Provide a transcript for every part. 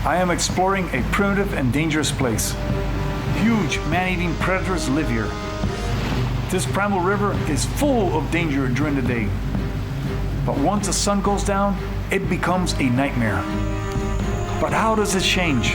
I am exploring a primitive and dangerous place. Huge man-eating predators live here. This primal river is full of danger during the day. But once the sun goes down, it becomes a nightmare. But how does it change?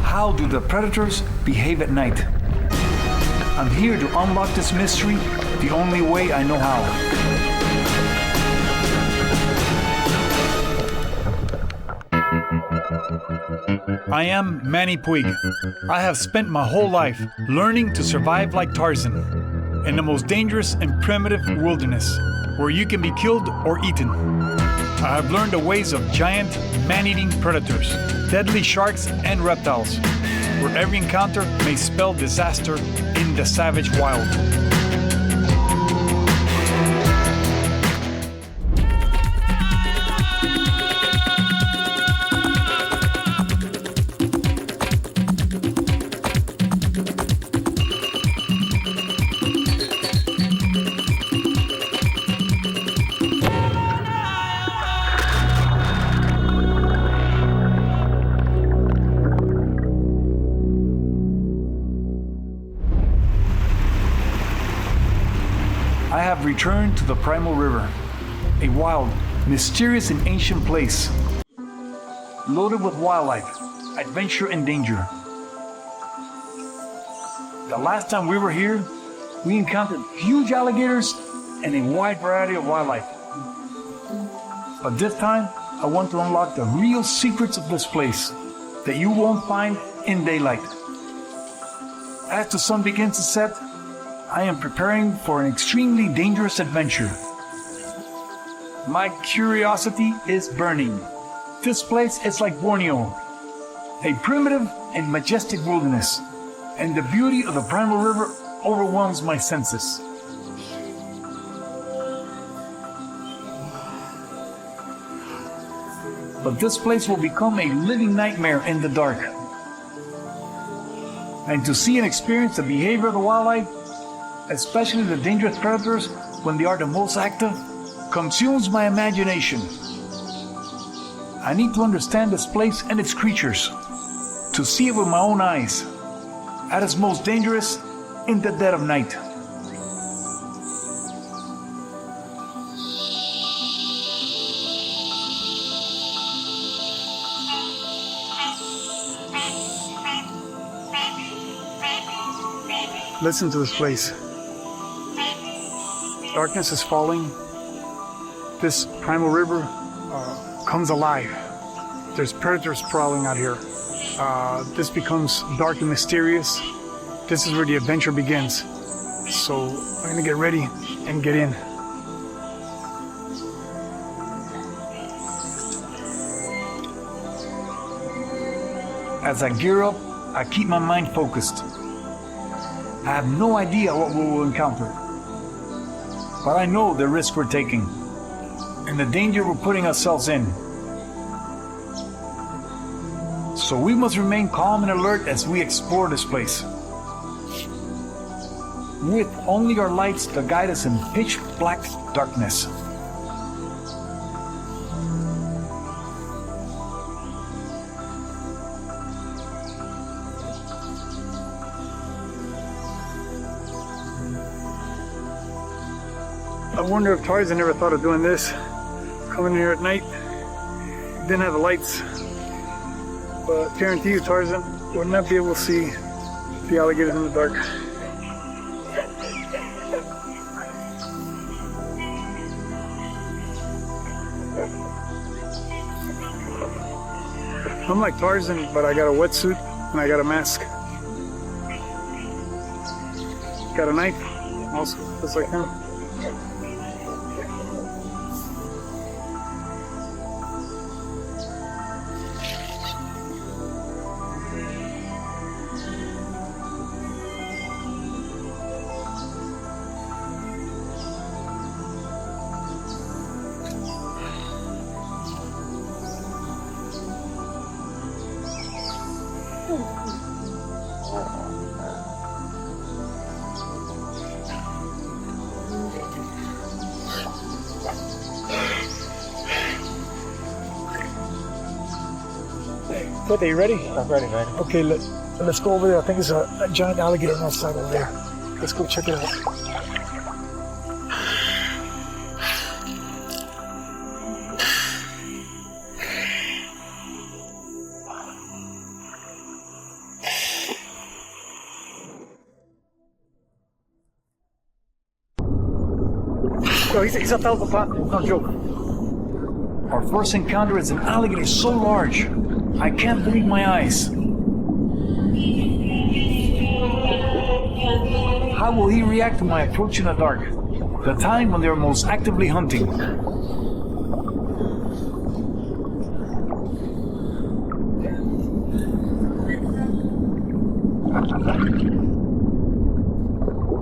How do the predators behave at night? I'm here to unlock this mystery the only way I know how. I am Manny Puig. I have spent my whole life learning to survive like Tarzan in the most dangerous and primitive wilderness, where you can be killed or eaten. I have learned the ways of giant, man-eating predators, deadly sharks and reptiles, where every encounter may spell disaster in the savage wild. I have returned to the primal river, a wild, mysterious and ancient place, loaded with wildlife, adventure and danger. The last time we were here, we encountered huge alligators and a wide variety of wildlife. But this time, I want to unlock the real secrets of this place that you won't find in daylight. As the sun begins to set, I am preparing for an extremely dangerous adventure. My curiosity is burning. This place is like Borneo, a primitive and majestic wilderness, and the beauty of the primal river overwhelms my senses. But this place will become a living nightmare in the dark. And to see and experience the behavior of the wildlife, especially the dangerous predators when they are the most active, consumes my imagination. I need to understand this place and its creatures, to see it with my own eyes, at its most dangerous in the dead of night. Listen to this place. Darkness is falling. This primal river comes alive. There's predators prowling out here. This becomes dark and mysterious. This is where the adventure begins. So I'm gonna get ready and get in. As I gear up, I keep my mind focused. I have no idea what we will encounter, but I know the risk we're taking and the danger we're putting ourselves in. So we must remain calm and alert as we explore this place, with only our lights to guide us in pitch black darkness. I wonder if Tarzan ever thought of doing this, coming in here at night. Didn't have the lights, but I guarantee you Tarzan would not be able to see the alligators in the dark. I'm like Tarzan, but I got a wetsuit and I got a mask. Got a knife, also just like him. What, are you ready? I'm ready, man. Okay, let's go over there. I think there's a giant alligator on that side over there. Let's go check it out. No, he's up out of the pond. No joke. Our first encounter is an alligator so large, I can't believe my eyes. How will he react to my approach in the dark? The time when they're most actively hunting.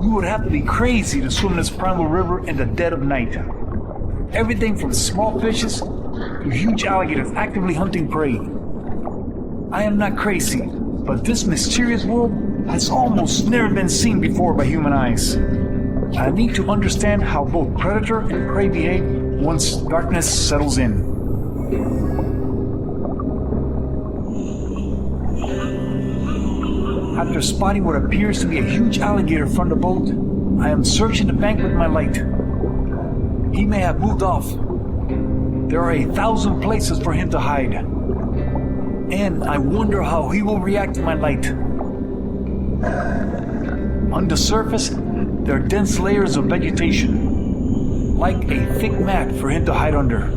You would have to be crazy to swim this primal river in the dead of night. Everything from small fishes to huge alligators actively hunting prey. I am not crazy, but this mysterious world has almost never been seen before by human eyes. I need to understand how both predator and prey behave once darkness settles in. After spotting what appears to be a huge alligator from the boat, I am searching the bank with my light. He may have moved off. There are 1,000 places for him to hide. And I wonder how he will react to my light. On the surface, there are dense layers of vegetation, like a thick mat for him to hide under.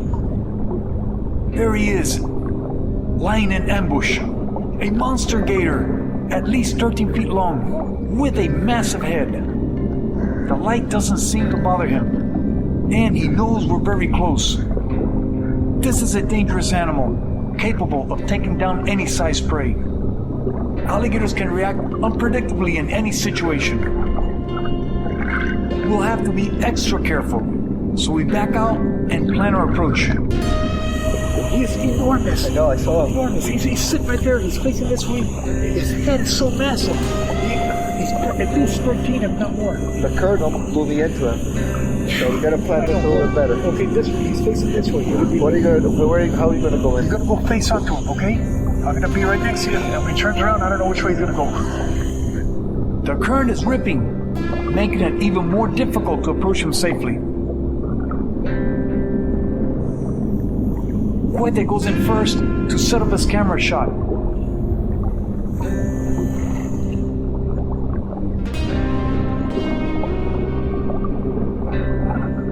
There he is, lying in ambush, a monster gator, at least 13 feet long, with a massive head. The light doesn't seem to bother him, and he knows we're very close. This is a dangerous animal, capable of taking down any size prey. Alligators can react unpredictably in any situation. We'll have to be extra careful, so we back out and plan our approach. He is enormous. I know, I saw him. Enormous. He's sitting right there. He's facing this way. His head is so massive. He's at least 13, if not more. The current almost blew me into him. So we gotta plan this a little bit better. Okay, this way. He's facing this way. What are you gonna do? How are you gonna go in? He's gonna go face onto him, okay? I'm gonna be right next to you. And when he turns around, I don't know which way he's gonna go. The current is ripping, making it even more difficult to approach him safely. Quete goes in first to set up his camera shot.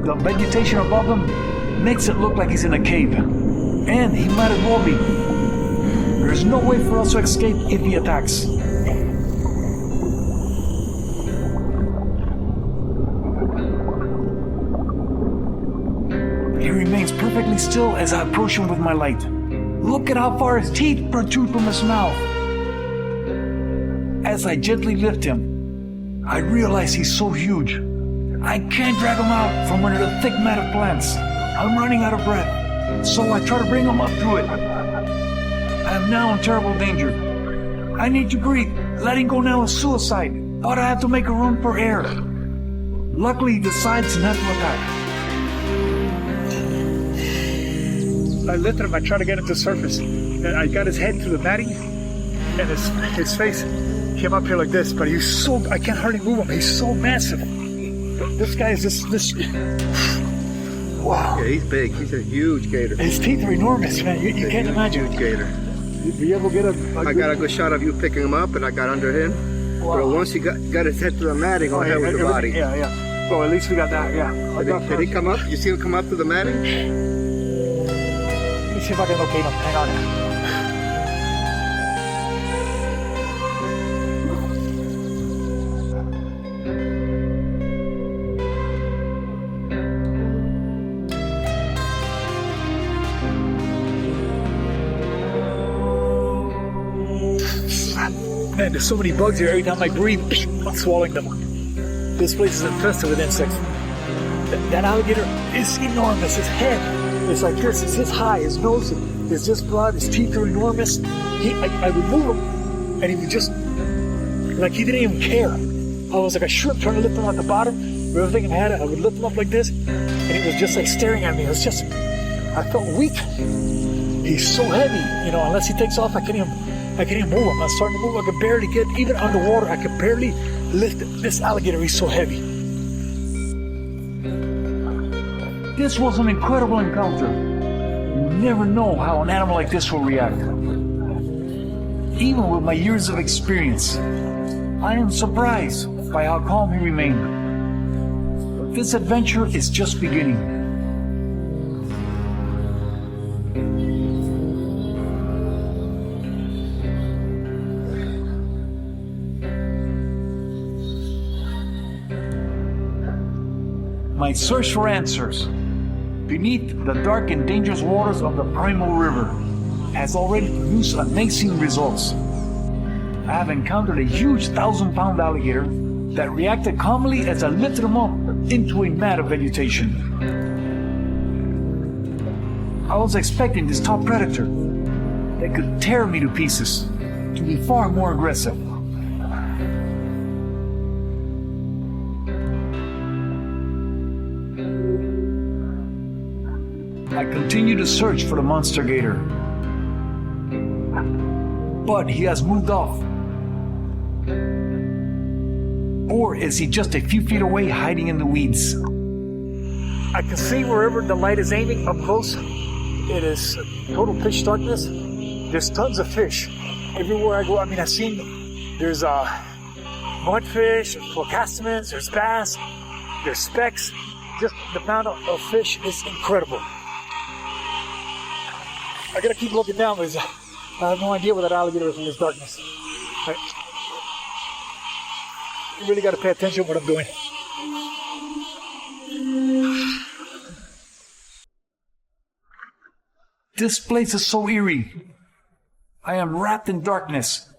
The vegetation above him makes it look like he's in a cave. And he might as well be. There's no way for us to escape if he attacks. He remains perfectly still as I approach him with my light. Look at how far his teeth protrude from his mouth. As I gently lift him, I realize he's so huge. I can't drag him out from under the thick mat of plants. I'm running out of breath, so I try to bring him up to it. I am now in terrible danger. I need to breathe. Letting go now is suicide, but I have to make a run for air. Luckily, he decides not to attack. I lifted him, I tried to get him to the surface. And I got his head through the matting, and his face came up here like this, but he's so, I can't hardly move him. He's so massive. This guy is this wow. Yeah, he's big. He's a huge gator. His teeth are enormous, man. You can't imagine. Huge gator. Did you ever get I got a good shot of you picking him up, and I got under him. Wow. But once he got his head to the matting, I'll have the body. Yeah, yeah. Well, at least we got that, yeah. Did he come up? You see him come up to the matting? Let me see if I can locate him. Hang on. Man, there's so many bugs here. Every time I breathe, I'm swallowing them. This place is infested with insects. That alligator is enormous. His head is like this. It's this high. His nose is this broad. His teeth are enormous. I would move him, and he would just, like he didn't even care. I was like a shrimp trying to lift him at the bottom. With everything I had, I would lift him up like this, and he was just like staring at me. It was just, I felt weak. He's so heavy, you know, unless he takes off, I can't even move him. I'm starting to move, I can barely get, even underwater, I can barely lift this alligator, he's so heavy. This was an incredible encounter. You never know how an animal like this will react. Even with my years of experience, I am surprised by how calm he remained. But this adventure is just beginning. My search for answers beneath the dark and dangerous waters of the primal river has already produced amazing results. I have encountered a huge 1,000-pound alligator that reacted calmly as I lifted him up into a mat of vegetation. I was expecting this top predator that could tear me to pieces to be far more aggressive. I continue to search for the monster gator, but he has moved off. Or is he just a few feet away hiding in the weeds? I can see wherever the light is aiming up close. It is total pitch darkness. There's tons of fish everywhere I go. I mean, I've seen there's mudfish, there's placastamens, there's bass, there's specks. Just the amount of fish is incredible. I gotta keep looking down because I have no idea where that alligator is in this darkness. I really gotta pay attention to what I'm doing. This place is so eerie. I am wrapped in darkness.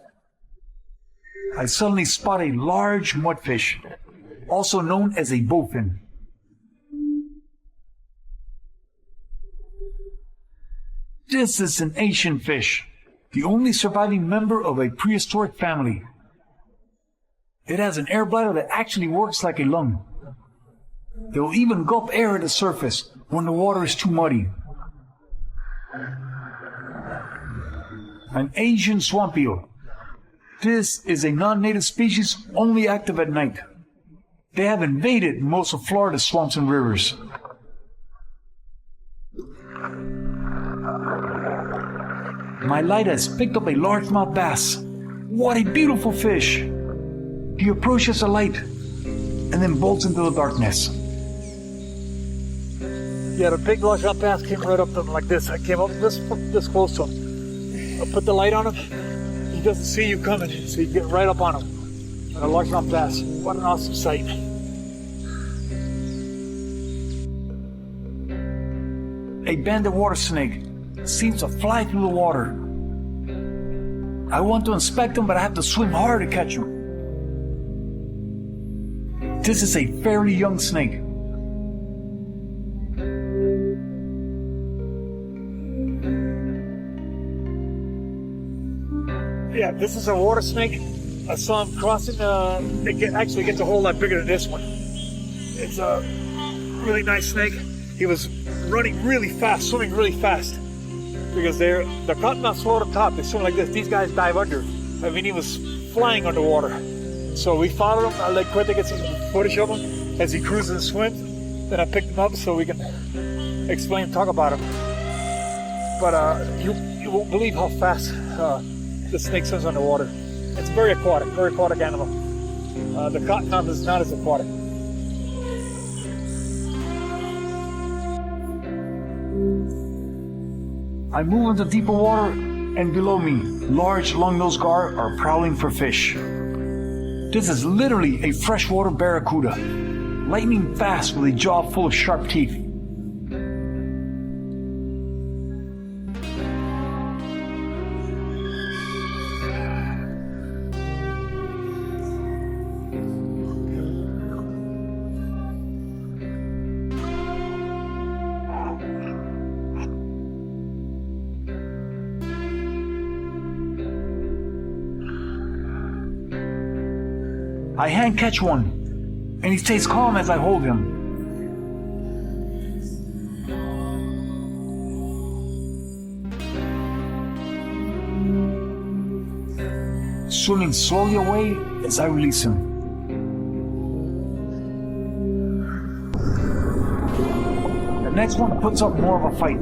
I suddenly spot a large mudfish, also known as a bowfin. This is an ancient fish, the only surviving member of a prehistoric family. It has an air bladder that actually works like a lung. It will even gulp air at the surface when the water is too muddy. An Asian swamp eel. This is a non-native species only active at night. They have invaded most of Florida's swamps and rivers. My light has picked up a largemouth bass. What a beautiful fish! He approaches the light and then bolts into the darkness. Yeah, the big largemouth bass came right up to him like this. I came up this close to him. I put the light on him. He doesn't see you coming, so you get right up on him. And a largemouth bass. What an awesome sight. A banded water snake seems to fly through the water. I want to inspect him, but I have to swim hard to catch him. This is a fairly young snake. Yeah, this is a water snake. I saw him crossing. It actually gets a whole lot bigger than this one. It's a really nice snake. He was running really fast, swimming really fast. Because the cottonmouths float up top, they swim like this. These guys dive under. I mean, he was flying underwater. So we followed him. I let Quentin get some footage of him as he cruises and swims. Then I picked him up so we can explain, talk about him. But you won't believe how fast the snake swims underwater. It's very aquatic animal. The cottonmouth is not as aquatic. I move into deeper water, and below me, large long-nosed gar are prowling for fish. This is literally a freshwater barracuda, lightning fast with a jaw full of sharp teeth. I hand catch one, and he stays calm as I hold him. swimming slowly away as I release him. The next one puts up more of a fight.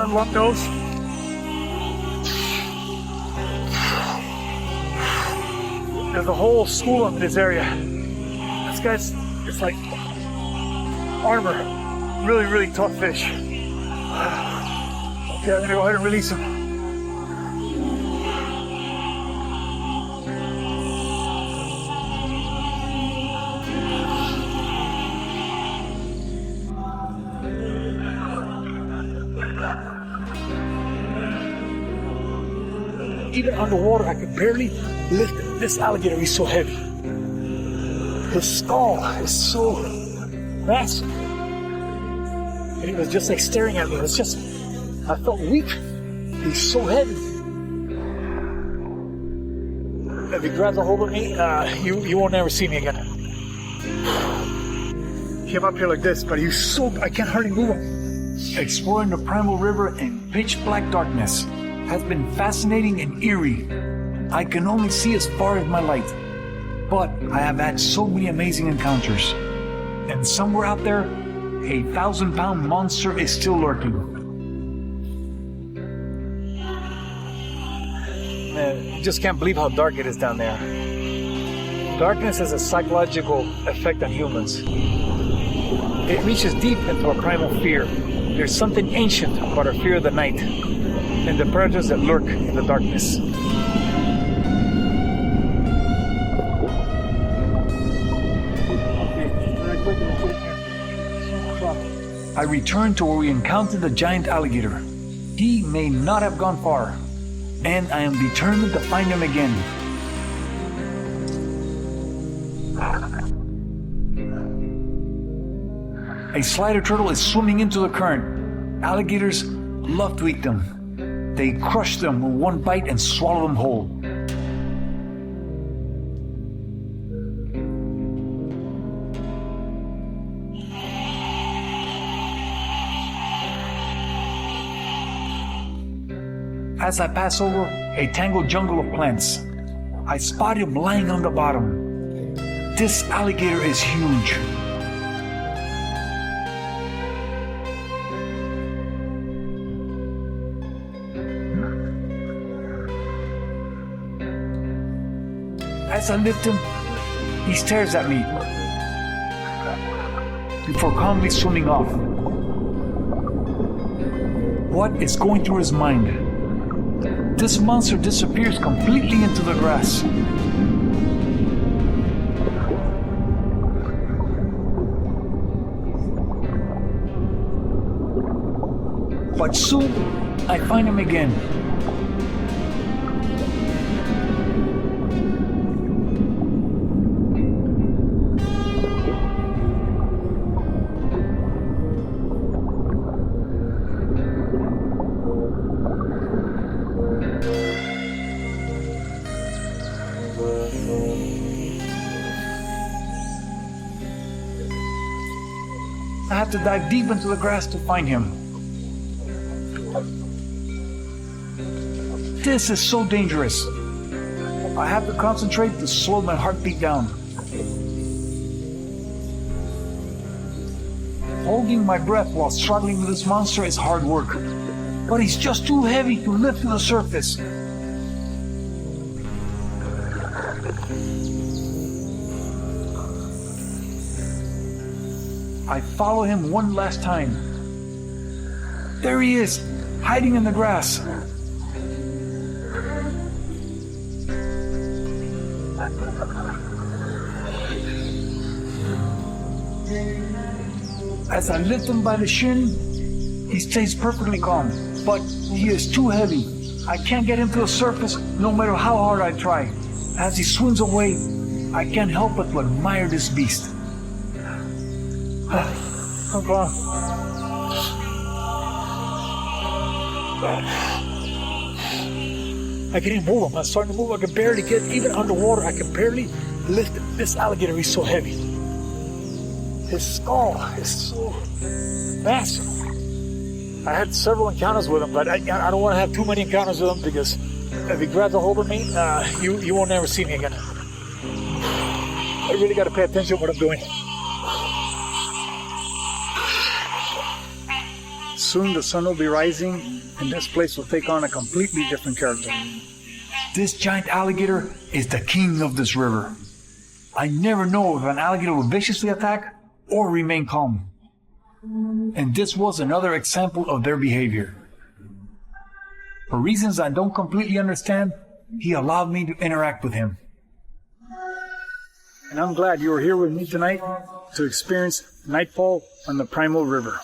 Unlock those. There's a whole school up in this area. This guy's, it's like armor. Really, really tough fish. Okay, I'm gonna go ahead and release him. Even underwater, I could barely lift it. This alligator is so heavy. His skull is so massive. And he was just like staring at me. It was just, I felt weak. He's so heavy. If he grabs a hold of me, you won't ever see me again. He came up here like this, but he's so, I can't hardly move him. Exploring the primal river in pitch black darkness has been fascinating and eerie. I can only see as far as my light, but I have had so many amazing encounters. And somewhere out there, a 1,000-pound monster is still lurking. Man, you just can't believe how dark it is down there. Darkness has a psychological effect on humans. It reaches deep into our primal fear. There's something ancient about our fear of the night and the predators that lurk in the darkness. I return to where we encountered the giant alligator. He may not have gone far, and I am determined to find him again. A slider turtle is swimming into the current. Alligators love to eat them. They crush them with one bite and swallow them whole. As I pass over a tangled jungle of plants, I spot him lying on the bottom. This alligator is huge. As I lift him, he stares at me before calmly swimming off. What is going through his mind? This monster disappears completely into the grass. But soon, I find him again. I have to dive deep into the grass to find him. This is so dangerous. I have to concentrate to slow my heartbeat down. Holding my breath while struggling with this monster is hard work, but he's just too heavy to lift to the surface. I follow him one last time. There he is, hiding in the grass. As I lift him by the shin, he stays perfectly calm, but he is too heavy. I can't get him to the surface no matter how hard I try. As he swims away, I can't help but to admire this beast. Come on. I can't even move him. I'm starting to move. I can barely get, even underwater, I can barely lift it. This alligator is so heavy. His skull is so massive. I had several encounters with him, but I don't want to have too many encounters with him because if he grabs a hold of me, you won't never see me again. I really got to pay attention to what I'm doing. Soon the sun will be rising and this place will take on a completely different character. This giant alligator is the king of this river. I never know if an alligator will viciously attack or remain calm. And this was another example of their behavior. For reasons I don't completely understand, he allowed me to interact with him. And I'm glad you were here with me tonight to experience nightfall on the Primal River.